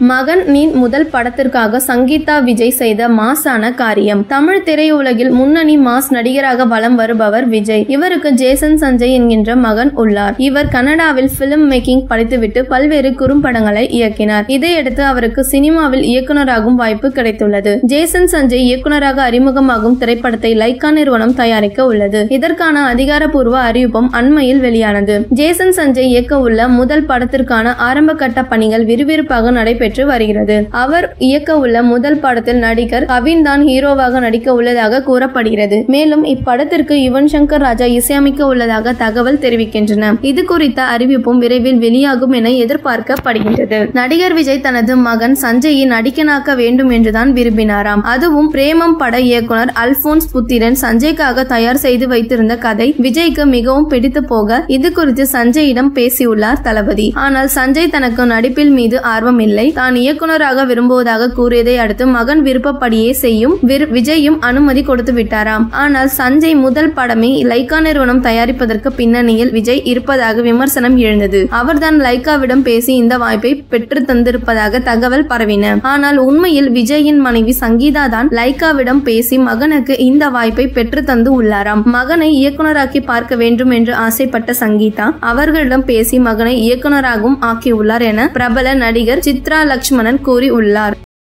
மகனின் முதல் படத்திற்காக சங்கீதா விஜய் செய்த மாஸான காரியம். தமிழ் திரையுலகில் முன்னணி மாஸ் நடிகராக வலம் வருபவர் விஜய். இவருக்கு ஜேசன் சஞ்சய் என்கின்ற மகன் உள்ளார். இவர் கனடாவில் பிலிம் மேக்கிங் படித்துவிட்டு பல்வேறு குறும்படங்களை இயக்கினார். இதையடுத்து அவருக்கு சினிமாவில் இயக்குநராகும் வாய்ப்பு கிடைத்துள்ளது. ஜேசன் சஞ்சய் இயக்குநராக அறிமுகமாகும் திரைப்படத்தை லைக்கா நிறுவனம் தயாரிக்க உள்ளது. இதற்கான அதிகாரப்பூர்வ அறிவிப்பும் அண்மையில் வெளியானது. ஜேசன் சஞ்சய் இயக்க உள்ள முதல் படத்திற்கான ஆரம்ப கட்ட பணிகள் விறுவிறுப்பாக நடைபெற்று வருகிறது. அவர் இயக்க உள்ள முதல் படத்தில் நடிகர் கவின் தான் ஹீரோவாக நடிக்க உள்ளதாக கூறப்படுகிறது. மேலும் இப்படத்திற்கு யுவன் சங்கர் ராஜா இசையமைக்க உள்ளதாக தகவல் தெரிவிக்கின்றன. இது குறித்த அறிவிப்பும் விரைவில் வெளியாகும் என எதிர்பார்க்கப்படுகின்றது. நடிகர் விஜய் தனது மகன் சஞ்சயை நடிகனாக்க வேண்டும் என்றுதான் விரும்பினாராம். அதுவும் பிரேமம் பட இயக்குனர் அல்போன்ஸ் புத்திரன் சஞ்சய்க்காக தயார் செய்து வைத்திருந்த கதை விஜய்க்கு மிகவும் பிடித்து போக இது குறித்து சஞ்சயிடம் பேசியுள்ளார் தளபதி. ஆனால் சஞ்சய் தனக்கு நடிப்பில் மீது ஆர்வம் இல்லை, தான் இயக்குநராக விரும்புவதாக கூறியதை அடுத்து மகன் விருப்பப்படியே செய்யும் விஜயும் அனுமதி கொடுத்து விட்டாராம். ஆனால் சஞ்சய் முதல் படமே லைக்கா நிறுவனம் தயாரிப்பதற்கு பின்னணியில் விஜய் இருப்பதாக விமர்சனம் எழுந்தது. அவர்தான் லைக்காவிடம் பேசி இந்த வாய்ப்பை பெற்று தந்திருப்பதாக தகவல் பரவின. ஆனால் உண்மையில் விஜயின் மனைவி சங்கீதா தான் லைக்காவிடம் பேசி மகனுக்கு இந்த வாய்ப்பை பெற்று தந்து உள்ளாராம். மகனை இயக்குநராக்கி பார்க்க வேண்டும் என்று ஆசைப்பட்ட சங்கீதா அவர்களிடம் பேசி மகனை இயக்குநராகவும் ஆக்கியுள்ளார் என பிரபல நடிகர் சித்ரா லட்சுமணன் கூறி உள்ளார்.